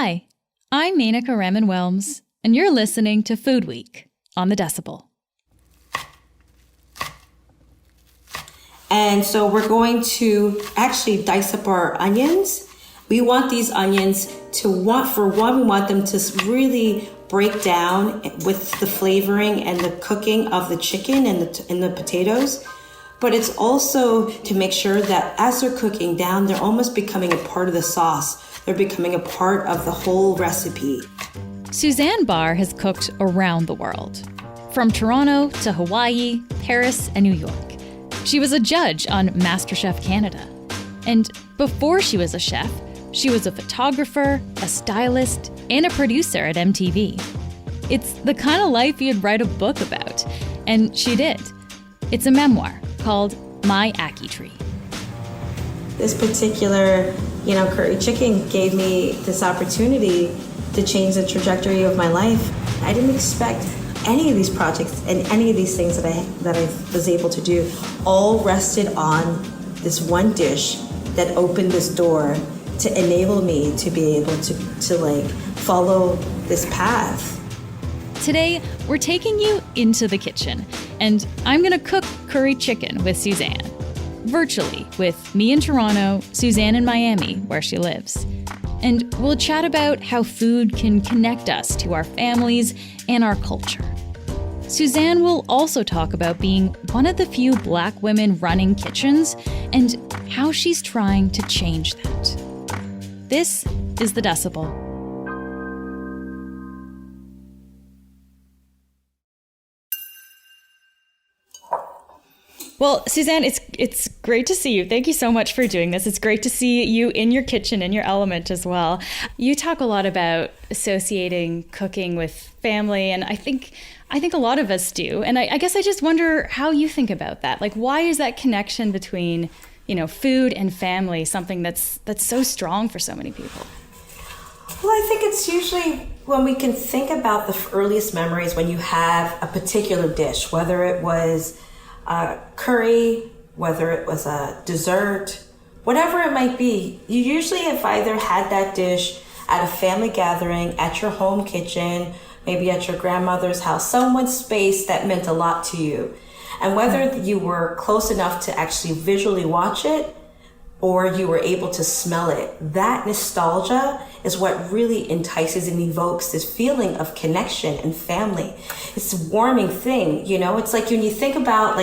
Hi, I'm Menaka Raman-Welms, and you're listening to Food Week on the Decibel. And so we're going to actually dice up our onions. We want these onions we want them to really break down with the flavoring and the cooking of the chicken and the potatoes. But it's also to make sure that as they're cooking down, they're almost becoming a part of the sauce. They're becoming a part of the whole recipe. Suzanne Barr has cooked around the world, from Toronto to Hawaii, Paris, and New York. She was a judge on MasterChef Canada. And before she was a chef, she was a photographer, a stylist, and a producer at MTV. It's the kind of life you'd write a book about, and she did. It's a memoir called My Ackee Tree. This particular, curry chicken gave me this opportunity to change the trajectory of my life. I didn't expect any of these projects and any of these things that I was able to do all rested on this one dish that opened this door to enable me to be able to follow this path. Today, we're taking you into the kitchen, and I'm gonna cook curry chicken with Suzanne. Virtually, with me in Toronto, Suzanne in Miami, where she lives. And we'll chat about how food can connect us to our families and our culture. Suzanne will also talk about being one of the few Black women running kitchens and how she's trying to change that. This is The Decibel. Well, Suzanne, it's great to see you. Thank you so much for doing this. It's great to see you in your kitchen, in your element as well. You talk a lot about associating cooking with family, and I think a lot of us do. And I guess I just wonder how you think about that. Like, why is that connection between, food and family something that's so strong for so many people? Well, I think it's usually when we can think about the earliest memories when you have a particular dish, whether it was curry, whether it was a dessert, whatever it might be. You usually have either had that dish at a family gathering, at your home kitchen, maybe at your grandmother's house, someone's space that meant a lot to you. And whether you were close enough to actually visually watch it or you were able to smell it, that nostalgia is what really entices and evokes this feeling of connection and family. It's a warming thing, It's like when you think about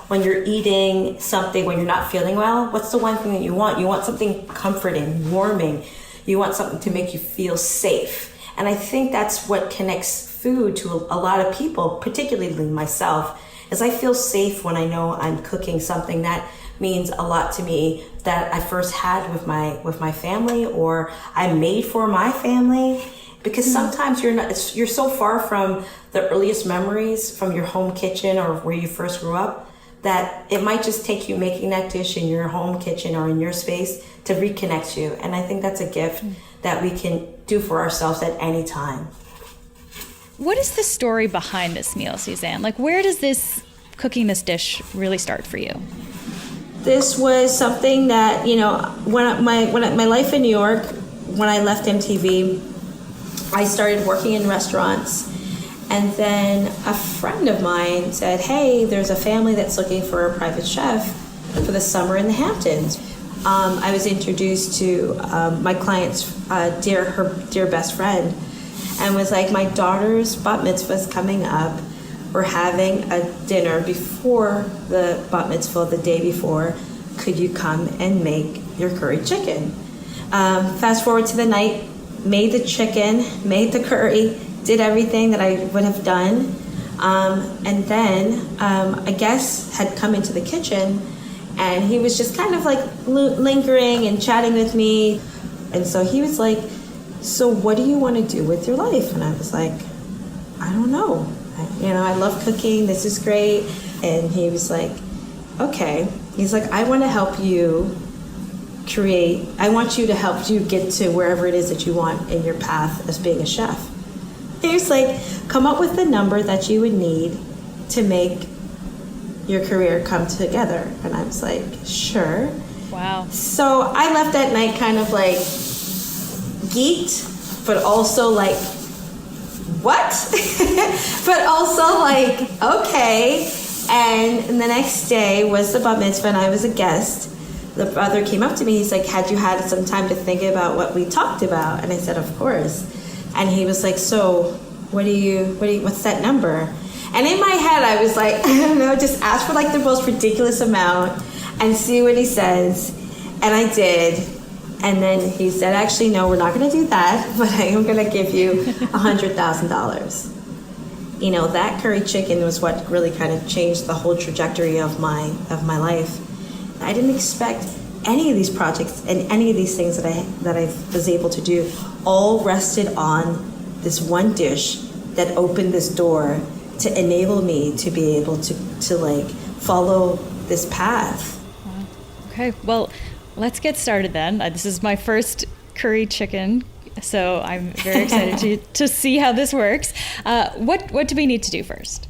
when you're eating something, when you're not feeling well, what's the one thing that you want? You want something comforting, warming. You want something to make you feel safe. And I think that's what connects food to a lot of people, particularly myself, is I feel safe when I know I'm cooking something that means a lot to me that I first had with my family, or I made for my family. Because sometimes you're so far from the earliest memories from your home kitchen or where you first grew up that it might just take you making that dish in your home kitchen or in your space to reconnect you. And I think that's a gift that we can do for ourselves at any time. What is the story behind this meal, Suzanne? Where does cooking this dish really start for you? This was something that, when my life in New York, when I left MTV, I started working in restaurants. And then a friend of mine said, hey, there's a family that's looking for a private chef for the summer in the Hamptons. I was introduced to my client's her dear best friend, and was like, my daughter's bat mitzvah is coming up. We're having a dinner before the bat mitzvah, the day before. Could you come and make your curry chicken? Fast forward to the night, made the chicken, made the curry, did everything that I would have done. And then a guest had come into the kitchen, and he was just kind of lingering and chatting with me. And so he was like, so what do you want to do with your life? And I was like, I don't know. I love cooking. This is great. And he was like, okay. He's like, I want to help you create. I want you to help you get to wherever it is that you want in your path as being a chef. He was like, come up with the number that you would need to make your career come together. And I was like, sure. Wow. So I left that night kind of geeked, but also like, what? But also like, okay. And the next day was the bat mitzvah and I was a guest. The brother came up to me, he's like, had you had some time to think about what we talked about? And I said, of course. And he was like, so what's that number? And in my head, I was like, I don't know, just ask for like the most ridiculous amount and see what he says. And I did. And then he said, actually, no, we're not going to do that, but I am going to give you $100,000. You know, that curry chicken was what really kind of changed the whole trajectory of my life. I didn't expect any of these projects and any of these things that I was able to do all rested on this one dish that opened this door to enable me to be able to like follow this path. Okay, well, let's get started then. This is my first curry chicken, so I'm very excited to see how this works. What do we need to do first?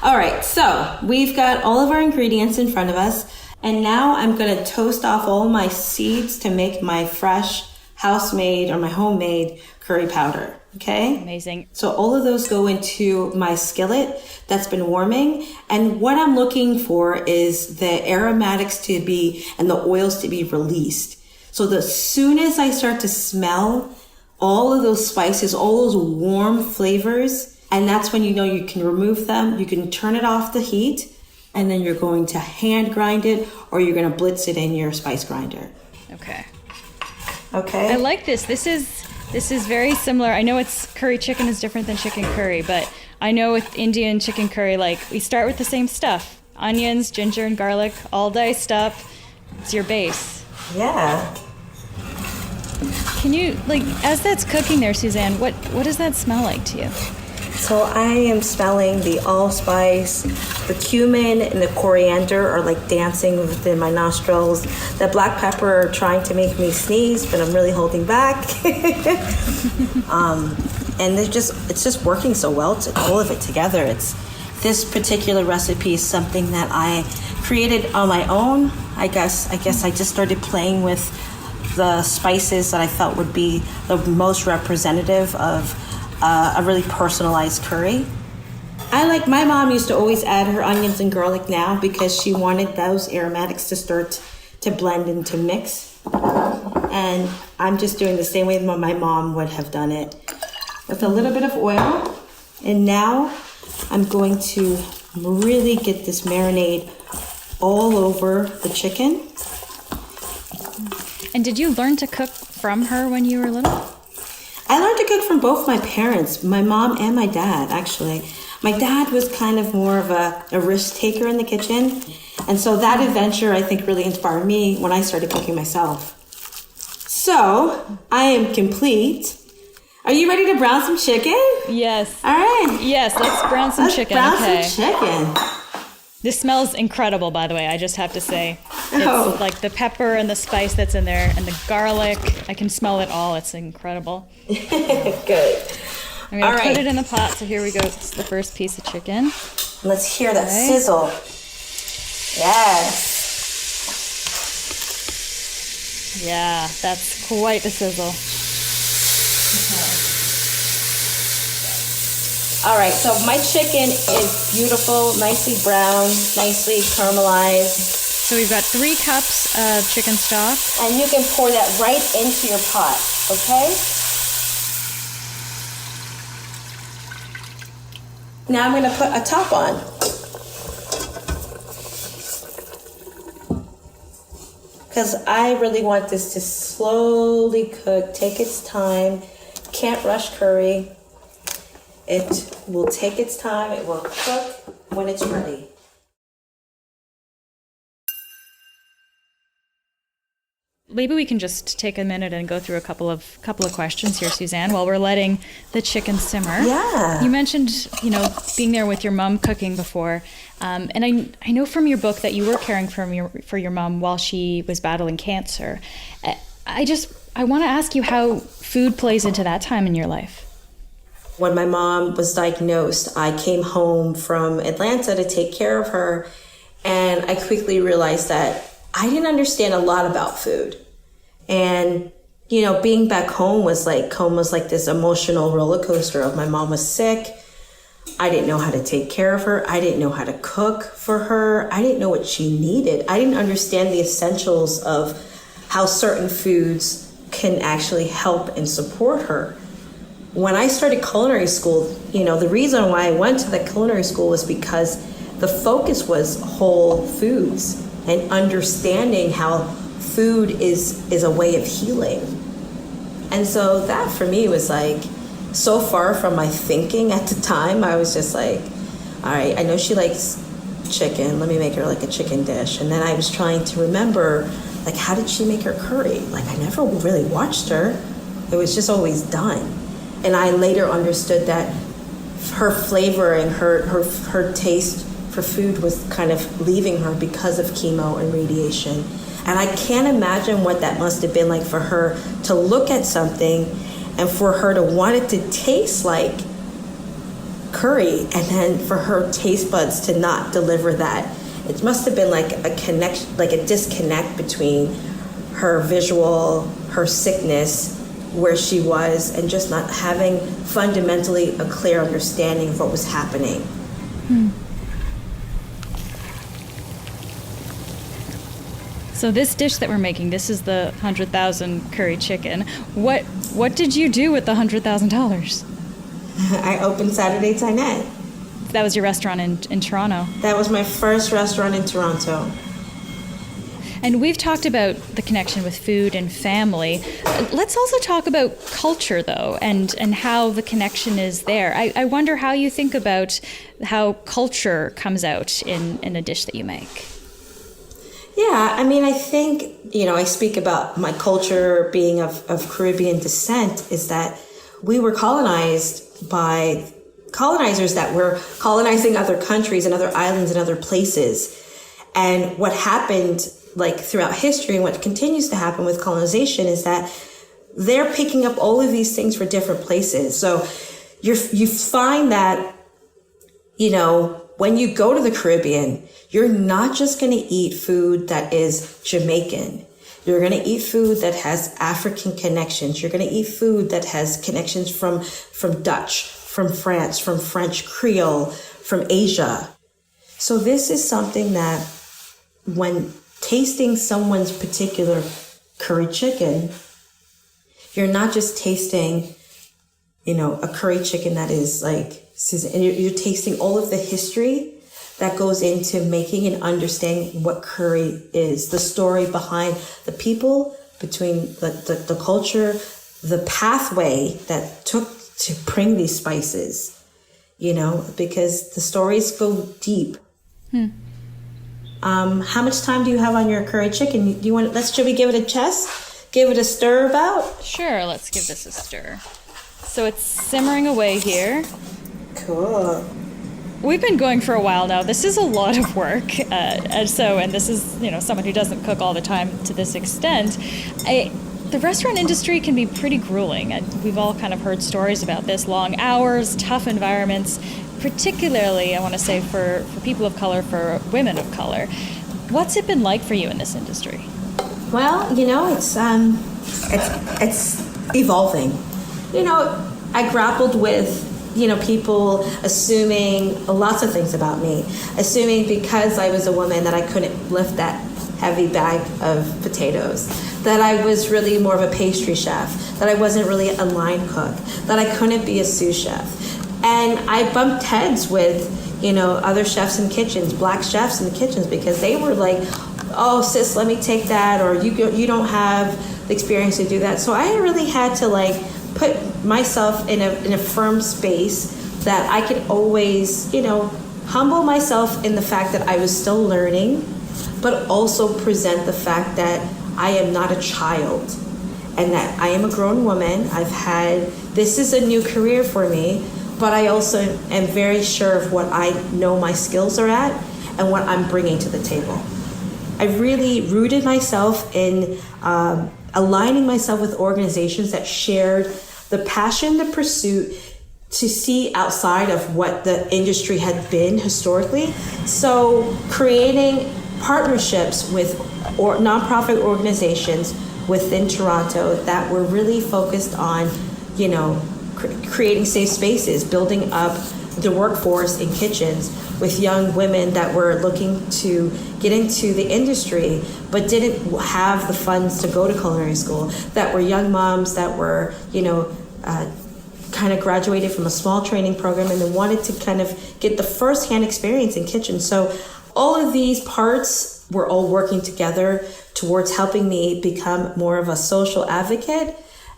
All right, so we've got all of our ingredients in front of us, and now I'm going to toast off all my seeds to make my fresh house-made or my homemade curry powder. Okay? Amazing. So all of those go into my skillet that's been warming. And what I'm looking for is the aromatics to be, and the oils to be released. So the soon as I start to smell all of those spices, all those warm flavors, and that's when you know you can remove them. You can turn it off the heat, and then you're going to hand grind it, or you're going to blitz it in your spice grinder. Okay. Okay. I like this. This is very similar. I know it's curry chicken is different than chicken curry, but I know with Indian chicken curry, like we start with the same stuff. Onions, ginger, and garlic, all diced up. It's your base. Yeah. Can you, like, as that's cooking there, Suzanne, what does that smell like to you? So I am smelling the allspice, the cumin and the coriander are like dancing within my nostrils. The black pepper are trying to make me sneeze, but I'm really holding back. And it's just working so well to all of it together. This particular recipe is something that I created on my own. I guess I just started playing with the spices that I felt would be the most representative of a really personalized curry. My mom used to always add her onions and garlic now because she wanted those aromatics to start to blend and to mix. And I'm just doing the same way that my mom would have done it, with a little bit of oil. And now I'm going to really get this marinade all over the chicken. And did you learn to cook from her when you were little? I learned to cook from both my parents, my mom and my dad, actually. My dad was kind of more of a risk taker in the kitchen. And so that adventure, I think, really inspired me when I started cooking myself. So, I am complete. Are you ready to brown some chicken? Yes. All right. Yes, let's brown some chicken. Brown Okay. some chicken. This smells incredible, by the way, I just have to say. It's like the pepper and the spice that's in there and the garlic. I can smell it all. It's incredible. Good. I'm going to put it in the pot. So here we go. It's the first piece of chicken. Let's hear that sizzle. Yes. Yeah, that's quite the sizzle. All right, so my chicken is beautiful, nicely browned, nicely caramelized. So we've got 3 cups of chicken stock. And you can pour that right into your pot, okay? Now I'm going to put a top on. Because I really want this to slowly cook, take its time. Can't rush curry. It will take its time. It will cook when it's ready. Maybe we can just take a minute and go through a couple of questions here, Suzanne, while we're letting the chicken simmer. Yeah. You mentioned, being there with your mom cooking before, and I know from your book that you were caring for your mom while she was battling cancer. I want to ask you how food plays into that time in your life. When my mom was diagnosed, I came home from Atlanta to take care of her, and I quickly realized that I didn't understand a lot about food. And being back home was like this emotional roller coaster of my mom was sick. I didn't know how to take care of her. I didn't know how to cook for her. I didn't know what she needed. I didn't understand the essentials of how certain foods can actually help and support her. When I started culinary school, the reason why I went to the culinary school was because the focus was whole foods and understanding how food is a way of healing. And so that for me was like so far from my thinking at the time. I was just like, all right, I know she likes chicken. Let me make her like a chicken dish. And then I was trying to remember, like, how did she make her curry? Like, I never really watched her. It was just always done. And I later understood that her flavor and her taste for food was kind of leaving her because of chemo and radiation. And I can't imagine what that must have been like for her to look at something and for her to want it to taste like curry, and then for her taste buds to not deliver that. It must have been like a connection, like a disconnect between her visual, her sickness, where she was, and just not having fundamentally a clear understanding of what was happening. So this dish that we're making, this is the 100,000 curry chicken. What did you do with the $100,000? I opened Saturday Dinette. That was your restaurant in Toronto. That was my first restaurant in Toronto. And we've talked about the connection with food and family. Let's also talk about culture, though, and how the connection is there. I wonder how you think about how culture comes out in a dish that you make. Yeah, I mean, I think, I speak about my culture being of Caribbean descent, is that we were colonized by colonizers that were colonizing other countries and other islands and other places. And what happened, like, throughout history, and what continues to happen with colonization, is that they're picking up all of these things for different places. So you find that, when you go to the Caribbean, you're not just going to eat food that is Jamaican. You're going to eat food that has African connections. You're going to eat food that has connections from Dutch, from France, from French Creole, from Asia. So this is something that when tasting someone's particular curry chicken, you're not just tasting, a curry chicken that is like Suzanne, and you're tasting all of the history that goes into making and understanding what curry is, the story behind the people, between the culture, the pathway that took to bring these spices, because the stories go deep. How much time do you have on your curry chicken? Should we give it a test? Give it a stir about? Sure, let's give this a stir. So it's simmering away here. Cool. We've been going for a while now. This is a lot of work. And this is, someone who doesn't cook all the time to this extent. The restaurant industry can be pretty grueling. We've all kind of heard stories about this. Long hours, tough environments, particularly, I want to say, for people of color, for women of color. What's it been like for you in this industry? Well, it's evolving. I grappled with people assuming lots of things about me, assuming because I was a woman that I couldn't lift that heavy bag of potatoes, that I was really more of a pastry chef, that I wasn't really a line cook, that I couldn't be a sous chef. And I bumped heads with, other chefs in kitchens, black chefs in the kitchens, because they were like, oh, sis, let me take that, or you don't have the experience to do that. So I really had to put myself in a firm space that I could always, humble myself in the fact that I was still learning, but also present the fact that I am not a child and that I am a grown woman. This is a new career for me, but I also am very sure of what I know my skills are at and what I'm bringing to the table. I really rooted myself in aligning myself with organizations that shared the passion, the pursuit to see outside of what the industry had been historically. So creating partnerships with nonprofit organizations within Toronto that were really focused on, creating safe spaces, building up the workforce in kitchens with young women that were looking to get into the industry but didn't have the funds to go to culinary school, that were young moms that were, kind of graduated from a small training program and then wanted to kind of get the first-hand experience in kitchen. So all of these parts were all working together towards helping me become more of a social advocate,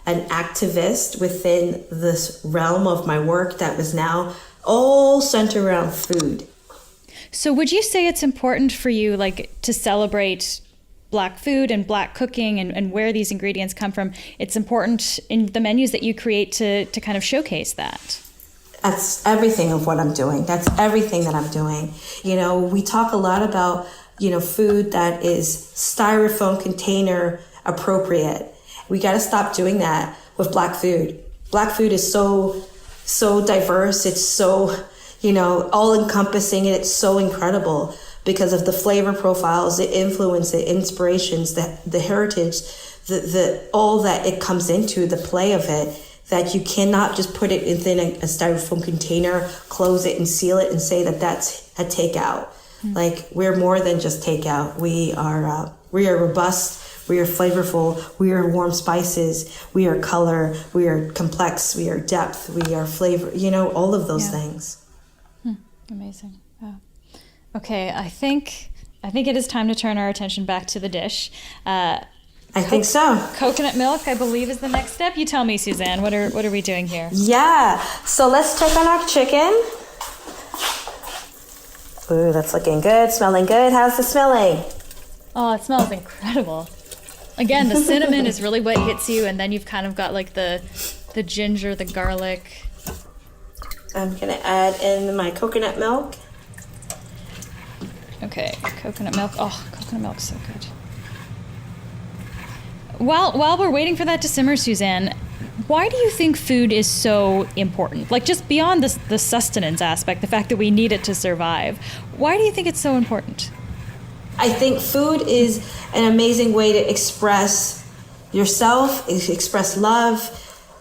an activist within this realm of my work that was now all centered around food. So would you say it's important for you, to celebrate Black food and Black cooking and where these ingredients come from? It's important in the menus that you create to kind of showcase that. That's everything of what I'm doing. That's everything that I'm doing. We talk a lot about, food that is styrofoam container appropriate. We got to stop doing that with Black food. Black food is so diverse. It's so, all encompassing, and it's so incredible because of the flavor profiles, the influence, the inspirations, the heritage, the all that it comes into, the play of it, that you cannot just put it within a styrofoam container, close it and seal it and say that that's a takeout. Mm-hmm. We're more than just takeout. We are robust, we are flavorful, we are warm spices, we are color, we are complex, we are depth, we are flavor, all of those things. Amazing. Wow. Okay, I think it is time to turn our attention back to the dish. I think so. Coconut milk, I believe, is the next step. You tell me, Suzanne. What are we doing here? Yeah. So let's check on our chicken. Ooh, that's looking good, smelling good. How's it smelling? Oh, it smells incredible. Again, the cinnamon is really what hits you, and then you've kind of got the ginger, the garlic. I'm gonna add in my coconut milk. Okay, coconut milk. Oh, coconut milk's so good. While we're waiting for that to simmer, Suzanne, why do you think food is so important? Just beyond the sustenance aspect, the fact that we need it to survive, why do you think it's so important? I think food is an amazing way to express yourself, express love,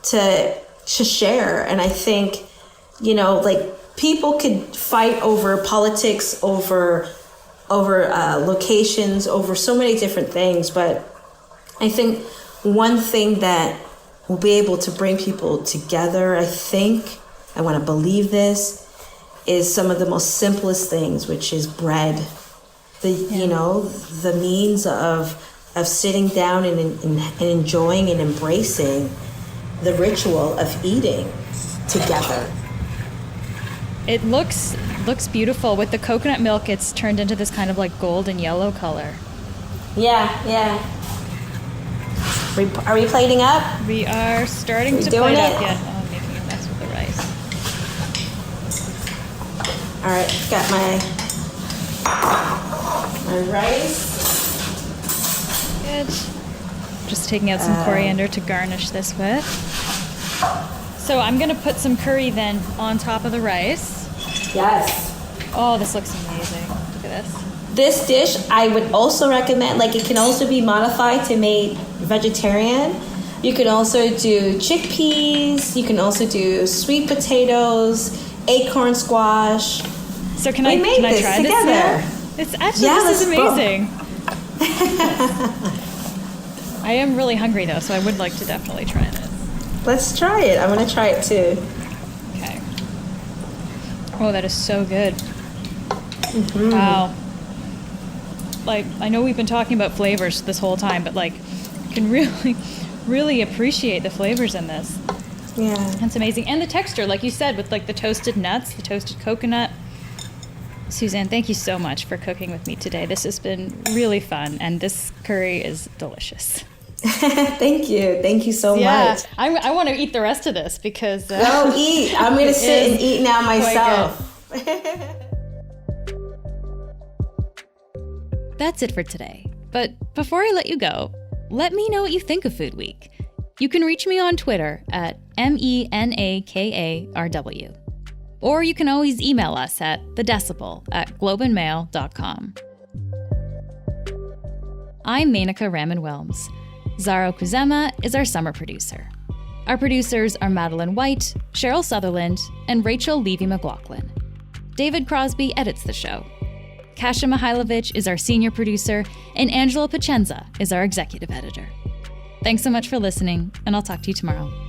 to share. And I think, people could fight over politics, over locations, over so many different things, but I think one thing that will be able to bring people together, I want to believe this, is some of the most simplest things, which is bread. The means of sitting down and enjoying and embracing the ritual of eating together. It looks beautiful. With the coconut milk, it's turned into this kind of golden yellow color. Yeah. Are we plating up? We are starting to plate up. Yeah. Oh, I'm making a mess with the rice. All right, got my rice. Good. Just taking out some coriander to garnish this with. So I'm going to put some curry then on top of the rice. Yes. Oh, this looks amazing. Look at this. This dish I would also recommend, it can also be modified to make vegetarian. You can also do chickpeas. You can also do sweet potatoes, acorn squash. So can I try together? This? It's actually, this is amazing. I am really hungry though, so I would like to definitely try this. Let's try it. I'm going to try it too. Okay. Oh, that is so good. Mm-hmm. Wow. I know we've been talking about flavors this whole time, but you can really, really appreciate the flavors in this. Yeah. That's amazing. And the texture, like you said, with the toasted nuts, the toasted coconut. Suzanne, thank you so much for cooking with me today. This has been really fun, and this curry is delicious. Thank you so much. I want to eat the rest of this because... Go eat. I'm going to sit and eat now myself. That's it for today. But before I let you go, let me know what you think of Food Week. You can reach me on Twitter at MENAKARW. Or you can always email us at thedecibel@globeandmail.com. I'm Menaka Raman-Wilms. Zaro Kuzema is our summer producer. Our producers are Madeline White, Cheryl Sutherland, and Rachel Levy-McLaughlin. David Crosby edits the show. Kasia Mihailovich is our senior producer, and Angela Pacenza is our executive editor. Thanks so much for listening, and I'll talk to you tomorrow.